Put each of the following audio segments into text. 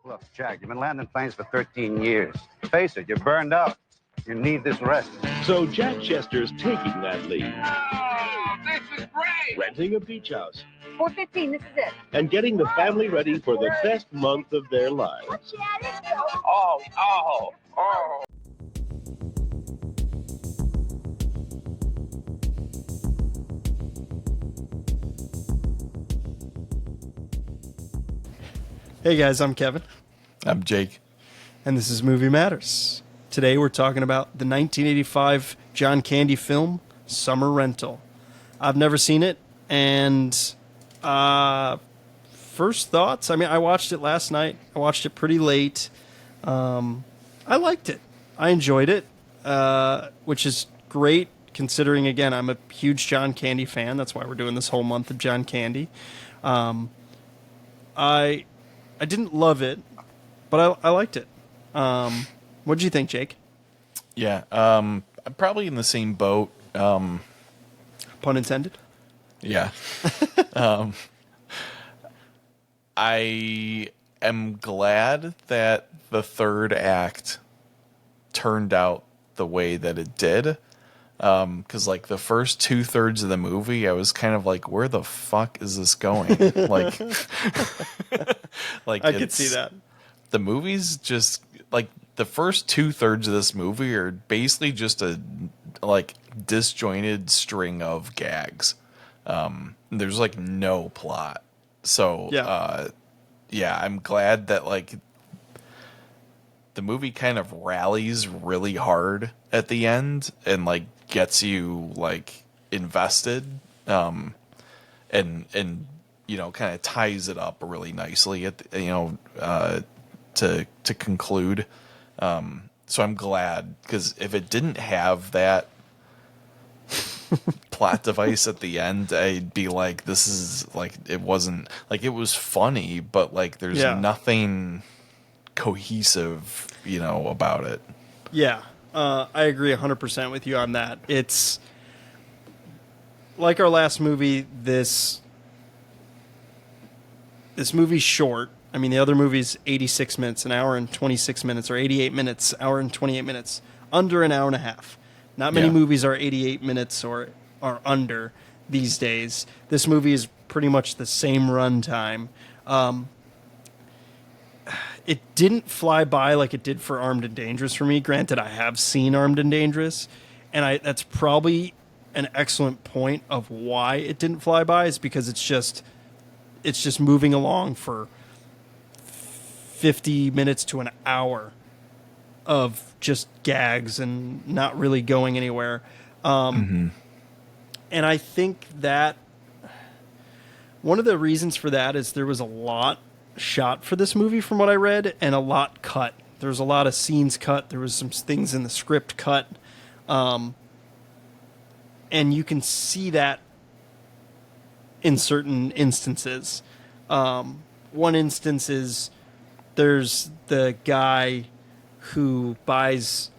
Look, Jack, you've been landing planes for 13 years. Face it, you're burned out. You need this rest. So Jack Chester's taking that lead. Oh, this is great! Renting a beach house. 4:15, this is it. And getting the family ready for the best month of their lives. Oh. Hey guys, I'm Kevin, I'm Jake. and this is Movie Matters. Today we're talking about the 1985 John Candy film, Summer Rental. I've never seen it, and first thoughts, I watched it last night. I watched it pretty late. I liked it. I enjoyed it, which is great considering, again, I'm a huge John Candy fan. That's why we're doing this whole month of John Candy. I didn't love it, but I liked it. What did you think, Jake? Yeah, I'm probably in the same boat. Pun intended? Yeah. I am glad that the third act turned out the way that it did. Because like the first 2/3 of the movie, I was kind of like, where the fuck is this going? like, I could see that. The movie's just like the first 2/3 of this movie are basically just a like disjointed string of gags. There's like no plot. So yeah, I'm glad that like the movie kind of rallies really hard at the end and like gets you like invested, and you know kind of ties it up really nicely at the, to conclude. So I'm glad, because if it didn't have that plot device at the end, I'd be like, this is like, it wasn't like, it was funny, but like there's nothing cohesive, about it. Yeah, I agree 100% with you on that. It's like our last movie. This movie's short. I mean, the other movie's 86 minutes, an hour and 26 minutes, or 88 minutes, hour and 28 minutes, under an hour and a half. Not many movies are 88 minutes or are under these days. This movie is pretty much the same runtime. It didn't fly by like it did for Armed and Dangerous for me. Granted, I have seen Armed and Dangerous, and that's probably an excellent point of why it didn't fly by, is because it's just moving along for 50 minutes to an hour of just gags and not really going anywhere. And I think that one of the reasons for that is there was a lot shot for this movie from what I read, and a lot cut. There was a lot of scenes cut. There was some things in the script cut. And you can see that in certain instances. One instance is there's the guy who buys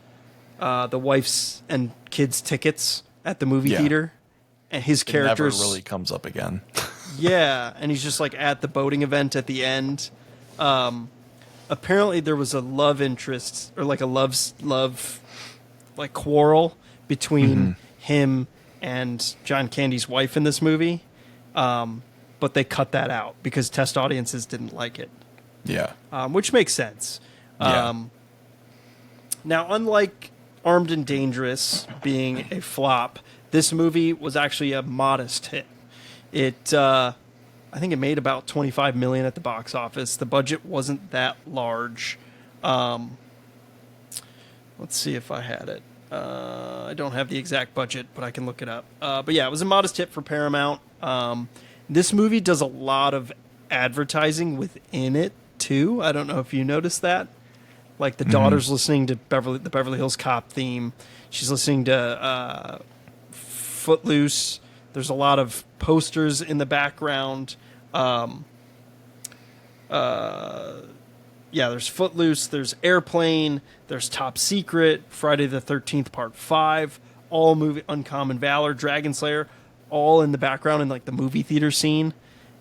the wife's and kids' tickets at the movie theater, and his character never really comes up again. Yeah, and he's just like at the boating event at the end. Apparently there was a love interest, or like a love like quarrel between him and John Candy's wife in this movie. But they cut that out because test audiences didn't like it. Yeah. Which makes sense. Yeah. Now, unlike Armed and Dangerous being a flop, this movie was actually a modest hit. It, I think it made about $25 million at the box office. The budget wasn't that large. Let's see if I had it. I don't have the exact budget, but I can look it up. But yeah, it was a modest hit for Paramount. This movie does a lot of advertising within it too. I don't know if you noticed that. Like the daughter's listening to the Beverly Hills Cop theme. She's listening to Footloose. There's a lot of posters in the background. There's Footloose, there's Airplane, there's Top Secret, Friday the 13th Part 5, all movie, Uncommon Valor, Dragon Slayer, all in the background in like the movie theater scene.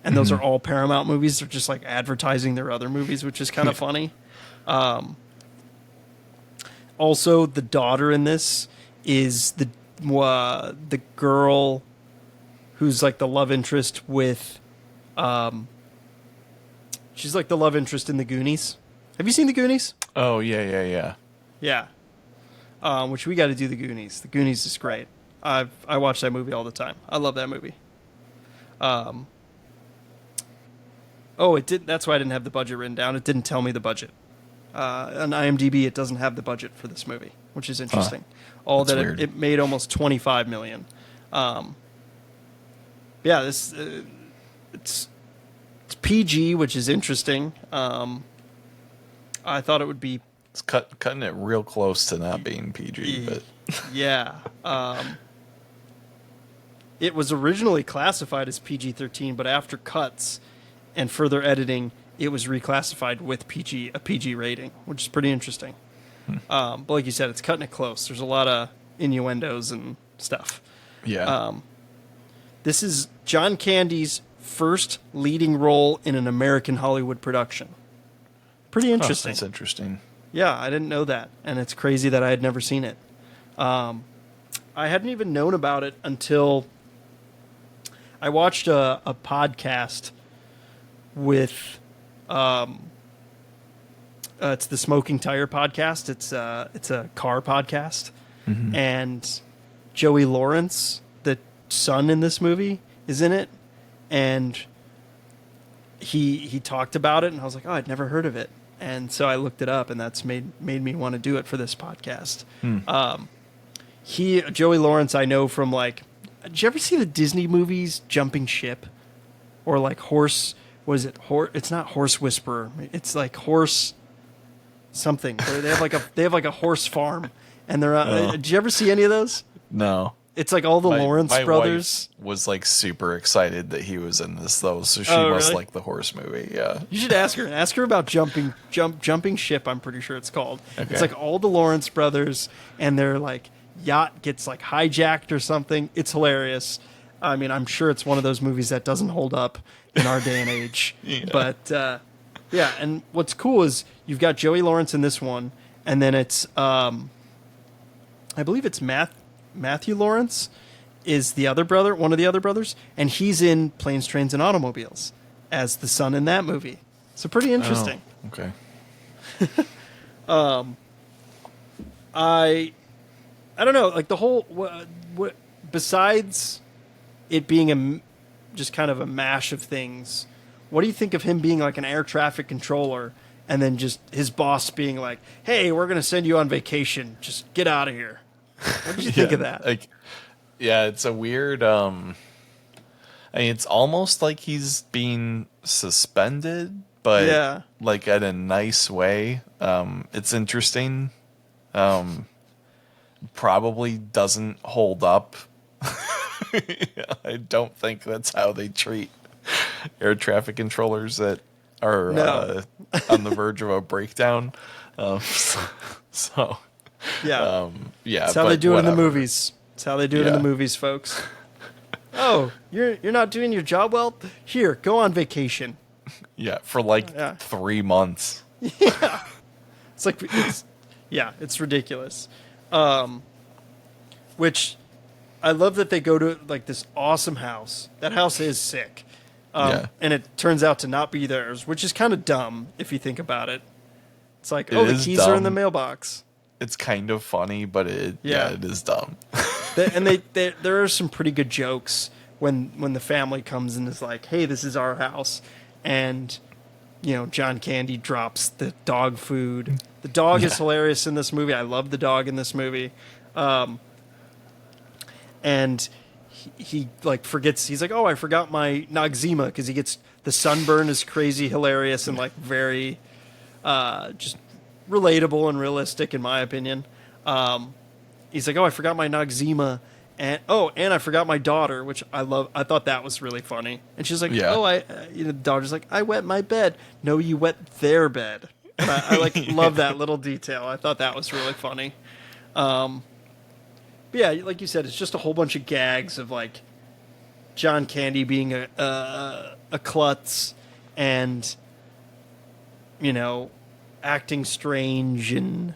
and those are all Paramount movies. They're just like advertising their other movies, which is kind of funny. Also, the daughter in this is the girl who's like the love interest with, she's like the love interest in the Goonies. Have you seen the Goonies? Oh, yeah. Yeah. Which we got to do the Goonies. The Goonies is great. I watch that movie all the time. I love that movie. It did. That's why I didn't have the budget written down. It didn't tell me the budget. On IMDb, it doesn't have the budget for this movie, which is interesting. It made almost $25 million. It's PG, which is interesting. I thought it would be. It's cutting it real close to not being PG, but yeah. It was originally classified as PG-13, but after cuts and further editing, it was reclassified with a PG rating, which is pretty interesting. But like you said, it's cutting it close. There's a lot of innuendos and stuff. Yeah. This is John Candy's first leading role in an American Hollywood production. Pretty interesting. That's interesting. Yeah, I didn't know that, and it's crazy that I had never seen it. I hadn't even known about it until I watched a podcast with it's the Smoking Tire podcast. It's a car podcast, and Joey Lawrence, the son in this movie, is in it, and he talked about it, and I was like, oh, I'd never heard of it, and so I looked it up, and that's made me want to do it for this podcast. Joey Lawrence, I know from like, did you ever see the Disney movies Jumping Ship, or like Horse? Was it horse? It's not Horse Whisperer. It's like Horse something. They have like a horse farm, and they're. Did you ever see any of those? No. It's like all the Lawrence brothers. Wife was like super excited that he was in this though, so she must like the horse movie. Yeah. You should ask her. Ask her about Jumping Ship. I'm pretty sure it's called. Okay. It's like all the Lawrence brothers, and their like yacht gets like hijacked or something. It's hilarious. I mean, I'm sure it's one of those movies that doesn't hold up in our day and age. Yeah. But yeah, and what's cool is you've got Joey Lawrence in this one, and then it's I believe it's Matthew Lawrence is the other brother, one of the other brothers, and he's in Planes, Trains, and Automobiles as the son in that movie. So pretty interesting. Oh, okay. I don't know, like the whole besides it being just kind of a mash of things, what do you think of him being like an air traffic controller and then just his boss being like, hey, we're going to send you on vacation. Just get out of here. What did you think of that? Like, yeah, it's a weird, I mean, it's almost like he's being suspended, but like in a nice way. It's interesting. Probably doesn't hold up. I don't think that's how they treat air traffic controllers that are on the verge of a breakdown. So yeah, yeah, it's how they do it in the movies. It's how they do it in the movies, folks. Oh, you're not doing your job well? Here, go on vacation. Yeah, for like 3 months. Yeah, it's ridiculous. Which I love that they go to like this awesome house. That house is sick. And it turns out to not be theirs, which is kind of dumb if you think about it. It's like, the keys are in the mailbox. It's kind of funny, but it is dumb. There are some pretty good jokes when the family comes and is like, hey, this is our house. And, John Candy drops the dog food. The dog is hilarious in this movie. I love the dog in this movie. And he like forgets. He's like, oh, I forgot my Noxzema, because he gets the sunburn is crazy hilarious and like very just relatable and realistic in my opinion. He's like, oh, I forgot my Noxzema, and I forgot my daughter, which I love. I thought that was really funny. And she's like, the daughter's like, I wet my bed. No, you wet their bed. And I like love that little detail. I thought that was really funny. But yeah, like you said, it's just a whole bunch of gags of like John Candy being a klutz and, you know, acting strange and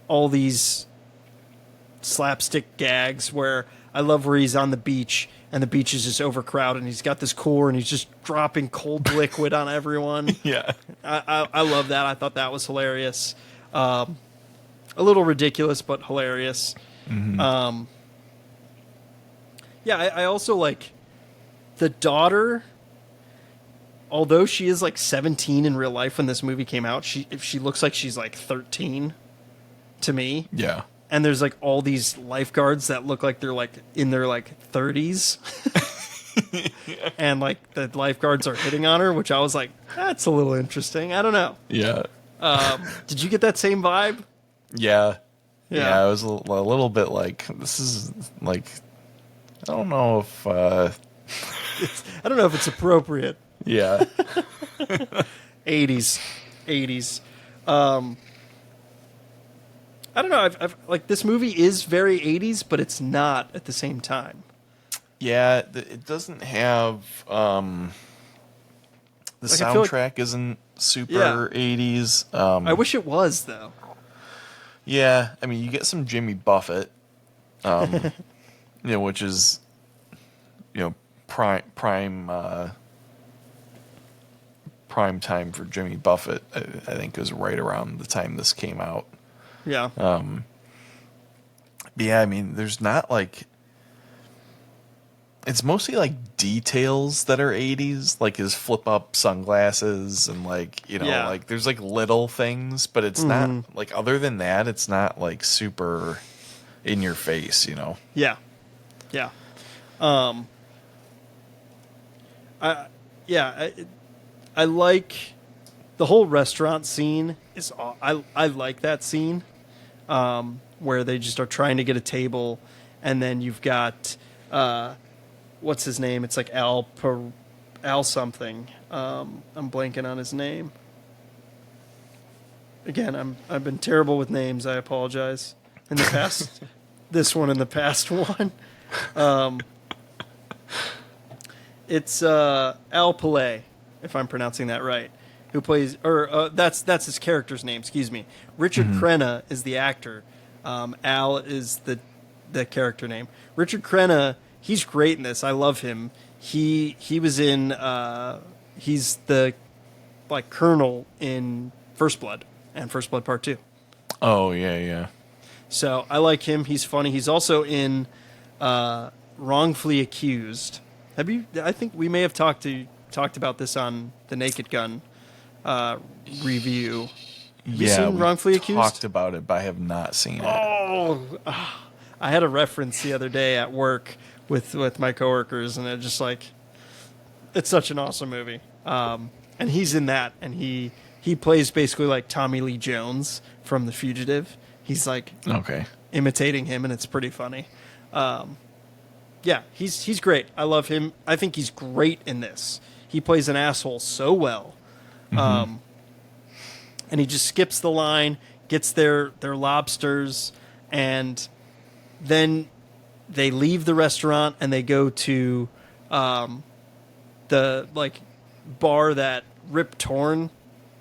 all these slapstick gags where I love where he's on the beach and the beach is just overcrowded and he's got this cooler and he's just dropping cold liquid on everyone. Yeah. I love that. I thought that was hilarious. A little ridiculous, but hilarious. Mm-hmm. Yeah, I also like the daughter. Although she is like 17 in real life when this movie came out, she looks like she's like 13 to me. Yeah. And there's like all these lifeguards that look like they're like in their like 30s. And like the lifeguards are hitting on her, which I was like, that's a little interesting. I don't know. Yeah. Did you get that same vibe? Yeah. Yeah. Yeah. I was a little bit like, this is like, I don't know if, I don't know if it's appropriate. yeah. 80s. I don't know. I've like this movie is very 80s, but it's not at the same time. Yeah. It doesn't have, the Like, I feel like- soundtrack isn't super Yeah. 80s. I wish it was though. Yeah, I mean, you get some Jimmy Buffett, you know, which is, you know, prime time for Jimmy Buffett. I think is right around the time this came out. Yeah. But yeah, I mean, there's not like, it's mostly like details that are 80s, like his flip up sunglasses and like, you know, Yeah. like there's like little things, but it's not like, other than that, it's not like super in your face, you know? Yeah. Yeah. I like the whole restaurant scene is I like that scene where they just are trying to get a table and then you've got what's his name? It's like Al something. I'm blanking on his name. Again, I've been terrible with names. I apologize. In the past this one and the past one. It's Al Pillay, if I'm pronouncing that right, who plays, or that's his character's name. Excuse me. Richard Crenna is the actor. Al is the character name. Richard Crenna, he's great in this. I love him. He was in. He's the like colonel in First Blood and First Blood Part 2. Oh, yeah. So I like him. He's funny. He's also in Wrongfully Accused. Have you? I think we may have talked about this on the Naked Gun review. Have you seen We Wrongfully Accused? talked about it, but I have not seen it. Oh, I had a reference the other day at work with my coworkers, and it just like, it's such an awesome movie. And he's in that, and he plays basically like Tommy Lee Jones from The Fugitive. He's like Okay. imitating him, and it's pretty funny. Yeah, he's great. I love him. I think he's great in this. He plays an asshole so well. And he just skips the line, gets their lobsters, and then they leave the restaurant and they go to the like bar that Rip Torn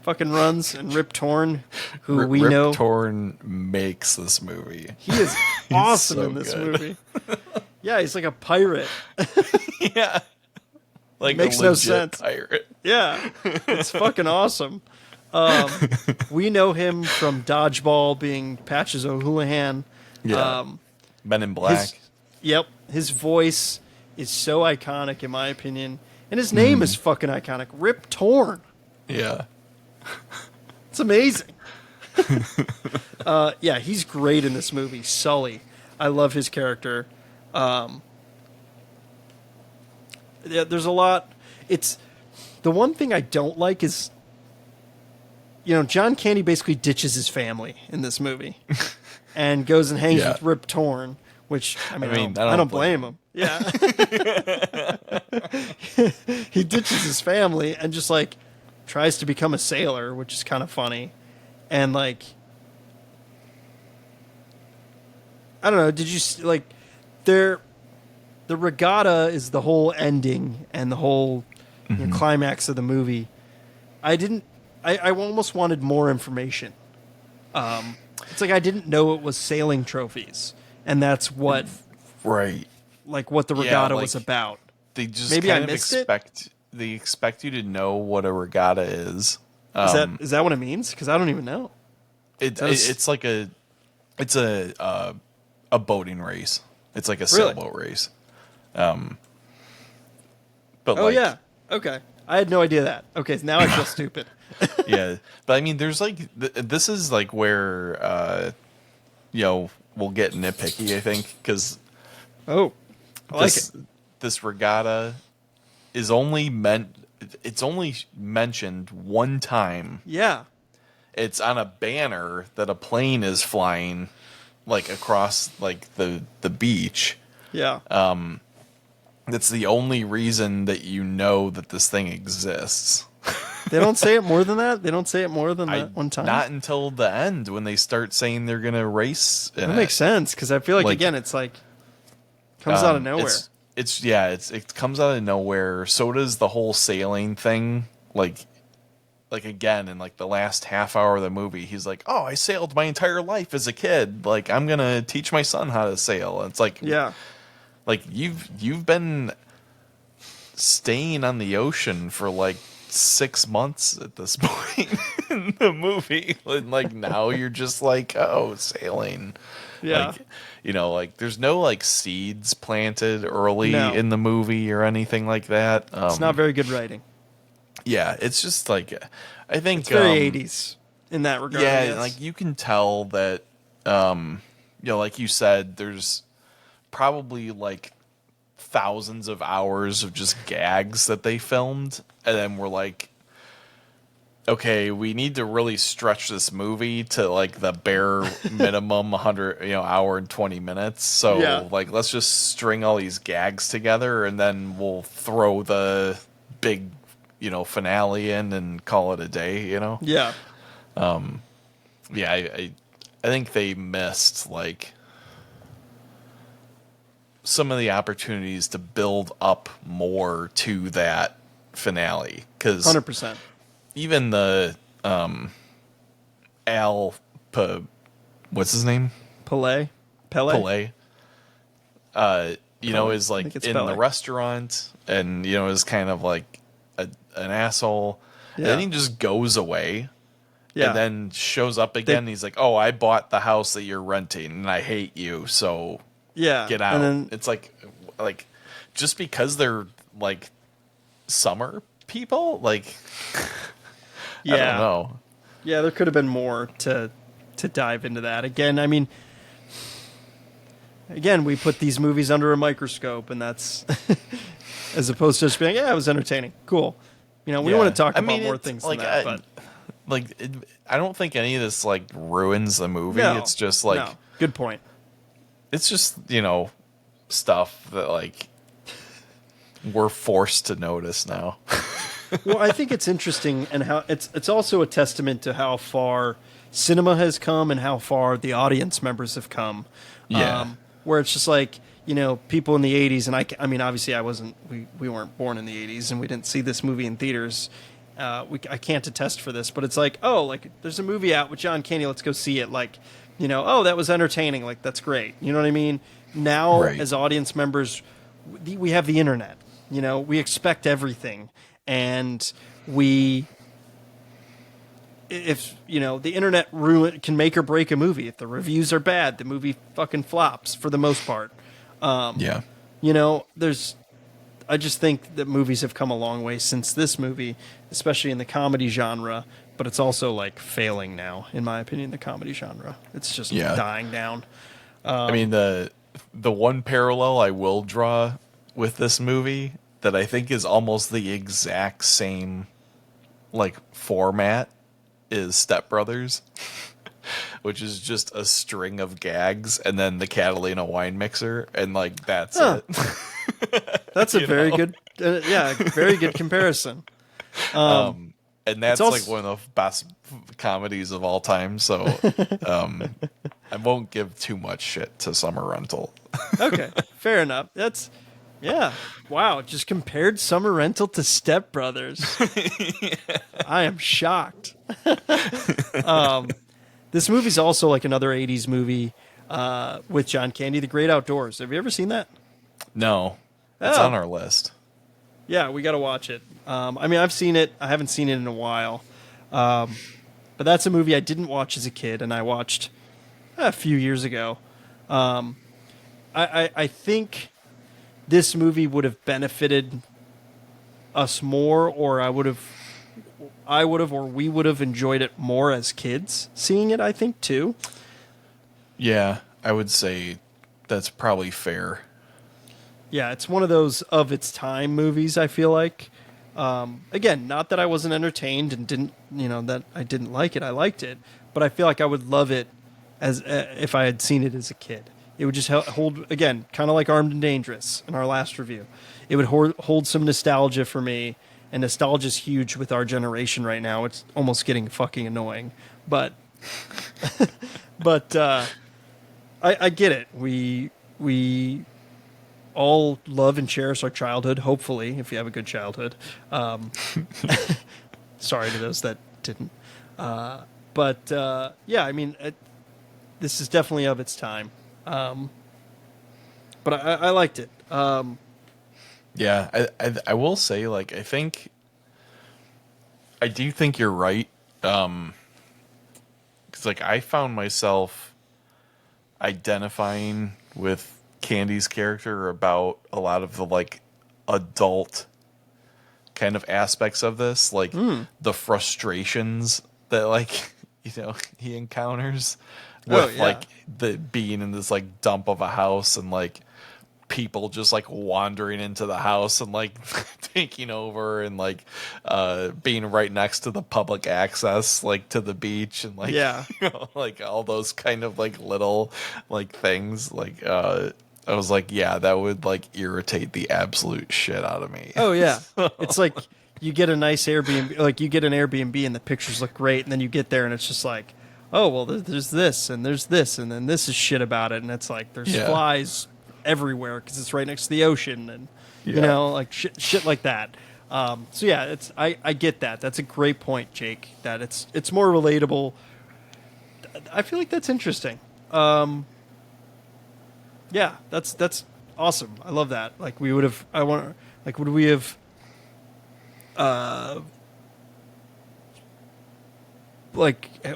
fucking runs, and Rip Torn, who we Rip know Torn makes this movie. he is awesome so in this good. movie. Yeah, he's like a pirate. Yeah. Like Makes a no legit sense. pirate. Yeah, it's fucking awesome. We know him from Dodgeball being Patches O'Houlihan. Yeah. Men in Black. His voice is so iconic in my opinion, and his name is fucking iconic. Rip Torn. Yeah. It's amazing. Yeah, he's great in this movie. Sully, I love his character. Yeah, there's a lot. It's the one thing I don't like is, you know, John Candy basically ditches his family in this movie and goes and hangs Yeah. with Rip Torn, which I mean, I I don't don't blame him. Yeah, he ditches his family and just like tries to become a sailor, which is kind of funny, and like, I don't know. Did you like there? the regatta is the whole ending and the whole climax of the movie. I almost wanted more information. It's like I didn't know it was sailing trophies, and that's what Right. like what the Yeah, regatta like, was about. They just Maybe I kind of missed it? they expect you to know what a regatta is. Is that what it means? Because I don't even know. It's like a boating race. It's like a Really? sailboat race. But Oh like, yeah. Okay. I had no idea that. Okay, now I feel stupid. yeah. But I mean, there's like this is like where we'll get nitpicky. I think because Oh, I like it. this regatta is only meant. It's only mentioned one time. Yeah. It's on a banner that a plane is flying like across like the beach. Yeah. That's the only reason that you know that this thing exists. They don't say it more than that. They don't say it more than that one time. Not until the end when they start saying they're gonna race. That makes sense because I feel like again, it's like comes out of nowhere. It comes out of nowhere. So does the whole sailing thing. Like again in like the last half hour of the movie, he's like, "Oh, I sailed my entire life as a kid. Like I'm gonna teach my son how to sail." And it's like, Yeah. like you've been staying on the ocean for like 6 months at this point in the movie, and like now you're just like, oh, sailing. Yeah. Like there's no like seeds planted early No. in the movie or anything like that. It's not very good writing. Yeah, it's just like I think It's very 80s in that regard. yeah, yes. like you can tell that like you said, there's probably like thousands of hours of just gags that they filmed, and then we're like, okay, we need to really stretch this movie to like the bare minimum 100 hour and 20 minutes. So Yeah. like let's just string all these gags together and then we'll throw the big finale in and call it a day. Yeah. Yeah, I think they missed like some of the opportunities to build up more to that finale, because 100%. even the what's his name? Pele. Pele. Is like think it's in Pele. the restaurant and is kind of like an asshole. And Yeah. then he just goes away. Yeah. And then shows up again. And he's like, "Oh, I bought the house that you're renting, and I hate you. So yeah. get out." And then, It's like just because they're like summer people, like yeah. I don't know. Yeah, there could have been more to dive into that. Again, I mean, we put these movies under a microscope, and that's as opposed to just being, yeah, it was entertaining, cool. We Yeah. want to talk I about mean, more it's things like, than that. But I don't think any of this like ruins the movie. no, It's just like no. Good point. it's just stuff that like we're forced to notice now. Well, I think it's interesting, and how it's also a testament to how far cinema has come and how far the audience members have come. Yeah. Where it's just like, people in the 80s, and I mean, obviously we weren't born in the 80s, and we didn't see this movie in theaters. I can't attest for this, but it's like, oh, like there's a movie out with John Candy, let's go see it. Like, oh, that was entertaining. Like, that's great. You know what I mean? Now, Right. as audience members, we have the internet. We expect everything. And if the internet can make or break a movie. If the reviews are bad, the movie fucking flops for the most part. Yeah. I just think that movies have come a long way since this movie, especially in the comedy genre. But it's also like failing now, in my opinion. The comedy genre, it's just Yeah. dying down. I mean, the one parallel I will draw with this movie that I think is almost the exact same like format is Step Brothers, which is just a string of gags and then the Catalina wine mixer, and like that's Huh. it. That's a very good, very good comparison. And that's It's also- like one of the best comedies of all time. So I won't give too much shit to Summer Rental. Okay, fair enough. That's Yeah. Wow. Just compared Summer Rental to Step Brothers. I am shocked. This movie's also like another 80s movie with John Candy, The Great Outdoors. Have you ever seen that? No, it's Oh. on our list. Yeah, we got to watch it. I mean, I've seen it. I haven't seen it in a while. But that's a movie I didn't watch as a kid, and I watched a few years ago. I think this movie would have benefited us more, or we would have enjoyed it more as kids seeing it, I think, too. Yeah, I would say that's probably fair. Yeah, it's one of those of its time movies, I feel like. Again, not that I wasn't entertained and that I didn't like it. I liked it, but I feel like I would love it as if I had seen it as a kid. It would just hold, again, kind of like Armed and Dangerous in our last review. It would hold some nostalgia for me, and nostalgia's huge with our generation right now. It's almost getting fucking annoying, but I get it. We all love and cherish our childhood, hopefully, if you have a good childhood. Sorry to those that didn't. Yeah, I mean, this is definitely of its time. But I liked it. Yeah, I will say, like, I do think you're right. 'Cause, like, I found myself identifying with Candy's character about a lot of the, like, adult kind of aspects of this, like the frustrations that, like, he encounters with like the being in this like dump of a house, and like people just like wandering into the house and like taking over, and like being right next to the public access like to the beach, and like like all those kind of like little like things, like I was like, yeah, that would like irritate the absolute shit out of me. Oh yeah. It's like you get a nice Airbnb, like you get an Airbnb and the pictures look great, and then you get there and it's just like, oh, well, there's this, and there's this, and then this is shit about it, and it's like there's flies everywhere because it's right next to the ocean, and you know, like shit like that. So yeah, I get that. That's a great point, Jake. That it's more relatable. I feel like that's interesting. Yeah, that's awesome. I love that. Like would we have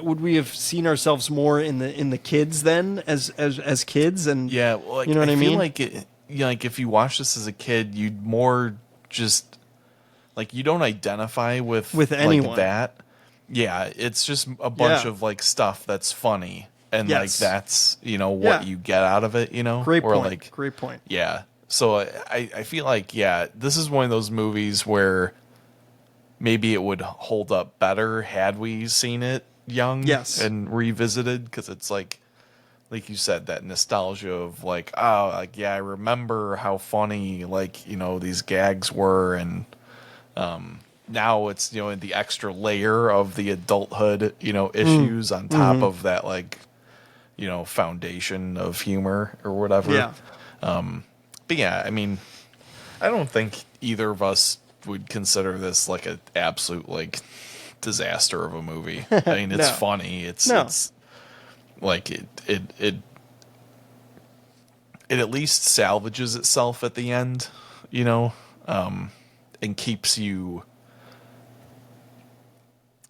would we have seen ourselves more in the kids then as kids? And yeah, well, like, you know what I mean? Feel like like if you watch this as a kid, you'd more just like you don't identify with anyone like that. Yeah, it's just a bunch of like stuff that's funny, and like that's what you get out of it. Great point. Like, great point. Yeah. So I feel like this is one of those movies where maybe it would hold up better had we seen it young and revisited, because it's like you said, that nostalgia of like, oh, like, yeah, I remember how funny like these gags were, and now it's the extra layer of the adulthood issues on top of that, like foundation of humor or whatever. But yeah, I mean, I don't think either of us would consider this like an absolute like disaster of a movie. I mean, it's funny. It's like it at least salvages itself at the end, and keeps you,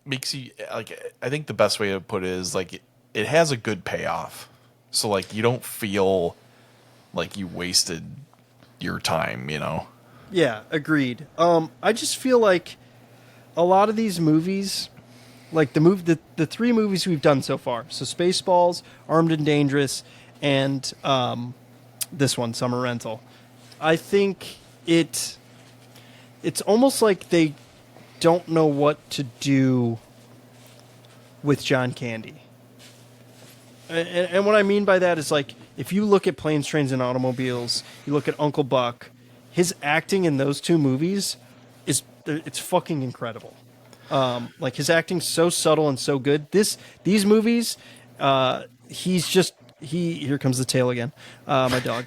makes you like, I think the best way to put it is like it has a good payoff. So like you don't feel like you wasted your time, Yeah, agreed. I just feel like a lot of these movies, like the three movies we've done so far, so Spaceballs, Armed and Dangerous, and this one, Summer Rental, I think it's almost like they don't know what to do with John Candy. And what I mean by that is, like, if you look at Planes, Trains, and Automobiles, you look at Uncle Buck, his acting in those two movies it's fucking incredible. Like, his acting's so subtle and so good. These movies, he's just here comes the tail again. My dog.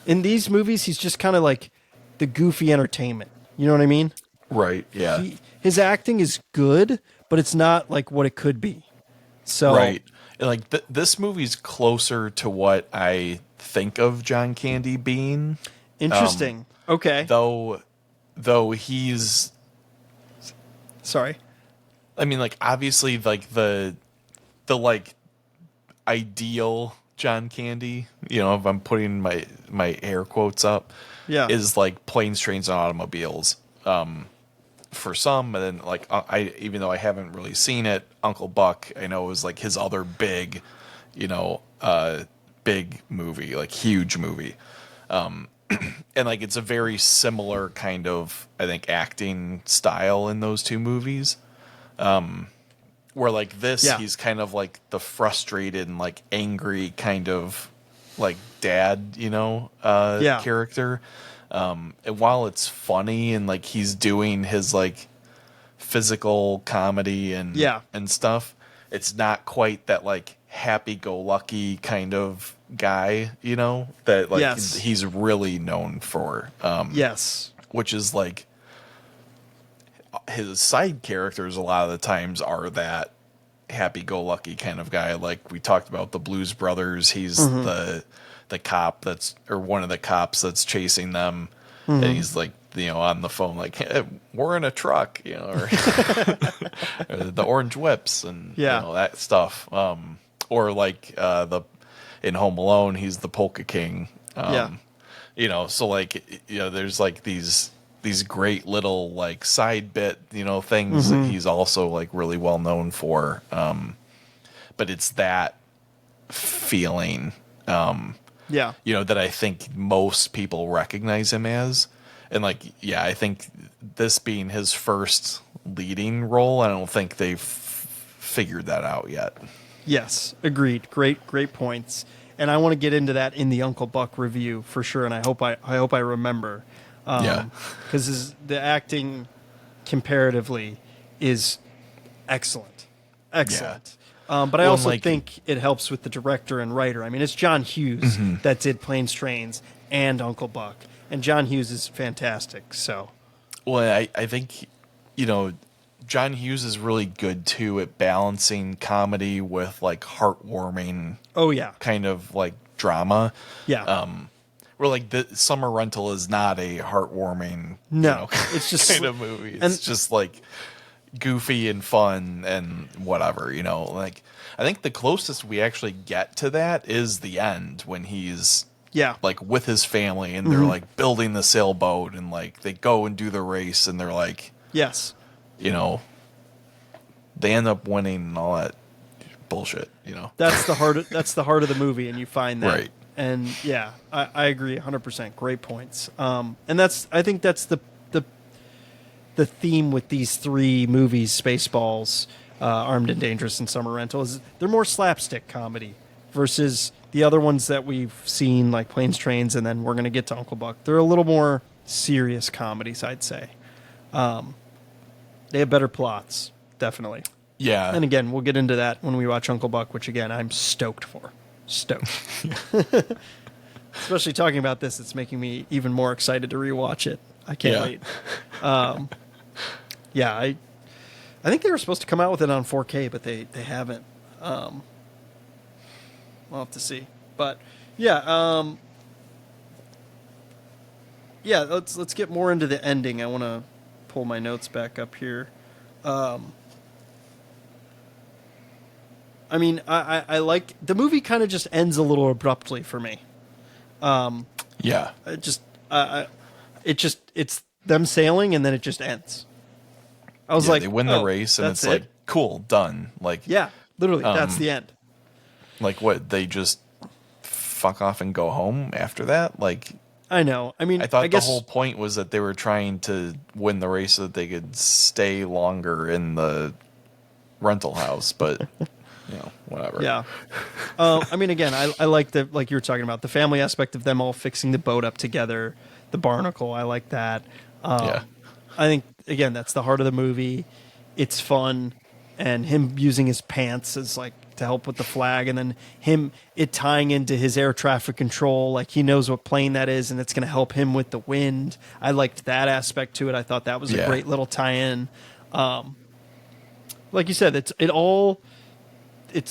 In these movies, he's just kind of like the goofy entertainment. You know what I mean? Right. Yeah. His acting is good, but it's not like what it could be. So Right. Like this movie's closer to what I think of John Candy being. interesting. Okay. Though he's, Sorry. I mean, like, obviously, like the like ideal John Candy, you know, if I'm putting my air quotes up, Yeah. is like Planes, Trains, and Automobiles. For some, and then like I even though I haven't really seen it, Uncle Buck, I know, was like his other big, you know, big movie, like huge movie. And like it's a very similar kind of, I think, acting style in those two movies. Where like this, Yeah. he's kind of like the frustrated and like angry kind of like dad, you know, Yeah. character. And while it's funny and like he's doing his like physical comedy and Yeah. and stuff, it's not quite that like happy-go-lucky kind of guy, you know, that like Yes. he's really known for. Yes. Which is like his side characters a lot of the times are that happy-go-lucky kind of guy. Like we talked about the Blues Brothers, he's the cop that's, or one of the cops that's chasing them, and he's like, you know, on the phone like, hey, we're in a truck, you know, or, or the Orange Whips and Yeah. you know, that stuff. Or like in Home Alone, he's the Polka King. Yeah. You know, so like, you know, there's like these great little like side bit, you know, things that he's also like really well known for. But it's that feeling, Yeah. you know, that I think most people recognize him as. And like, yeah, I think this being his first leading role, I don't think they've figured that out yet. Yes, agreed. Great points. And I want to get into that in the Uncle Buck review for sure. And I hope I remember. Yeah. Because the acting comparatively is excellent. Excellent. But I Well, also like- think it helps with the director and writer. I mean, it's John Hughes that did Planes, Trains, and Uncle Buck. And John Hughes is fantastic. So, Well, I think, you know, John Hughes is really good too at balancing comedy with like heartwarming oh yeah, kind of like drama. yeah. Where like the Summer Rental is not a heartwarming, No, you know, it's just kind of movie. It's and- just like goofy and fun and whatever, you know. Like I think the closest we actually get to that is the end when he's Yeah. like with his family and they're like building the sailboat and like they go and do the race and they're like, Yes. you know, they end up winning and all that bullshit, you know. That's the heart. That's the heart of the movie, and you find that. Right. And yeah, I agree 100%. Great points. And I think that's the theme with these three movies: Spaceballs, Armed and Dangerous, and Summer Rental. Is they're more slapstick comedy versus the other ones that we've seen, like Planes, Trains, and then we're gonna get to Uncle Buck. They're a little more serious comedies, I'd say. They have better plots, definitely. Yeah. And again, we'll get into that when we watch Uncle Buck, which again, I'm stoked for. Stoked. Especially talking about this, it's making me even more excited to rewatch it. I can't wait. Yeah, I think they were supposed to come out with it on 4K, but they haven't. We'll have to see. But yeah, let's get more into the ending. I want to pull my notes back up here. I mean, I like the movie. Kind of just ends a little abruptly for me. Yeah. It's them sailing and then it just ends. I was Yeah, like, they win the oh, race and that's it's like, cool, done. Like, yeah, literally, that's the end. like what, they just fuck off and go home after that? Like, I know. I mean, I thought guess the whole point was that they were trying to win the race so that they could stay longer in the rental house, but you know, whatever. yeah. I mean, again, I like like you were talking about the family aspect of them all fixing the boat up together, the barnacle. I like that. Yeah. I think again that's the heart of the movie. It's fun, and him using his pants as like to help with the flag, and then it tying into his air traffic control, like he knows what plane that is, and it's going to help him with the wind. I liked that aspect to it. I thought that was a great little tie-in. Like you said, it's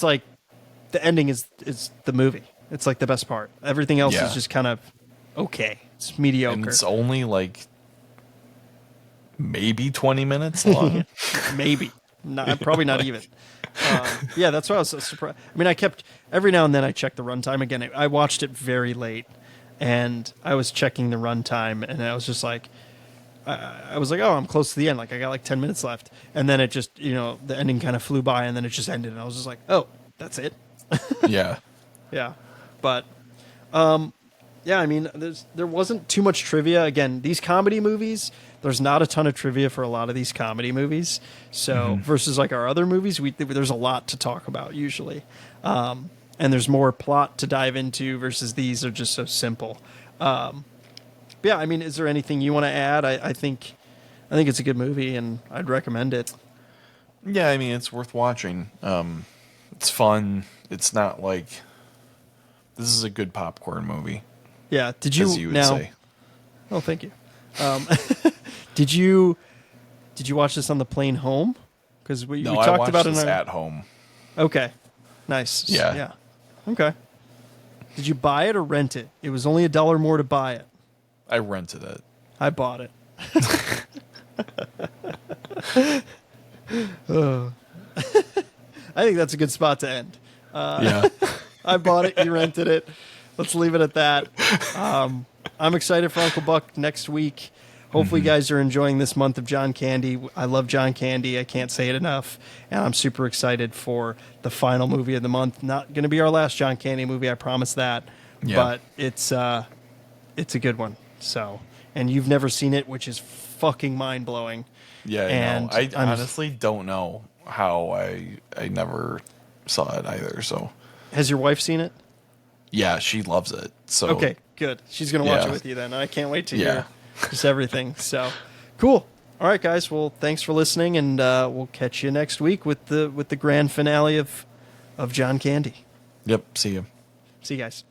like the ending is the movie. It's like the best part. Everything else is just kind of okay. It's mediocre. And it's only like maybe 20 minutes long. Maybe. Probably not even. Yeah, that's why I was so surprised. I mean, I kept every now and then I checked the runtime again. I watched it very late, and I was checking the runtime, and I was just like, I was like, oh, I'm close to the end. Like I got like 10 minutes left, and then it just, the ending kind of flew by, and then it just ended, and I was just like, oh, that's it. Yeah. Yeah, but yeah, I mean, there wasn't too much trivia. Again, these comedy movies, there's not a ton of trivia for a lot of these comedy movies. So versus like our other movies, there's a lot to talk about usually, and there's more plot to dive into. Versus these are just so simple. But yeah, I mean, is there anything you want to add? I think it's a good movie, and I'd recommend it. Yeah, I mean, it's worth watching. It's fun. It's not like this is a good popcorn movie. Yeah. Did you, as you would say? Oh, thank you. Did you watch this on the plane home? Because we I talked watched about this it at home. Okay, nice. Yeah. Yeah. Okay. Did you buy it or rent it? It was only $1 more to buy it. I rented it. I bought it. I think that's a good spot to end. Yeah. I bought it. You rented it. Let's leave it at that. I'm excited for Uncle Buck next week. Hopefully, you guys are enjoying this month of John Candy. I love John Candy. I can't say it enough. And I'm super excited for the final movie of the month. Not going to be our last John Candy movie, I promise that. Yeah. But it's a good one. So, and you've never seen it, which is fucking mind blowing. Yeah, And I I'm- honestly don't know how I never saw it either. So Has your wife seen it? yeah, she loves it. So Okay, good. She's going to watch Yeah. it with you then. I can't wait to Yeah. hear just everything. So, cool. All right, guys. Well, thanks for listening, and we'll catch you next week with the grand finale of John Candy. Yep. See you. See you guys.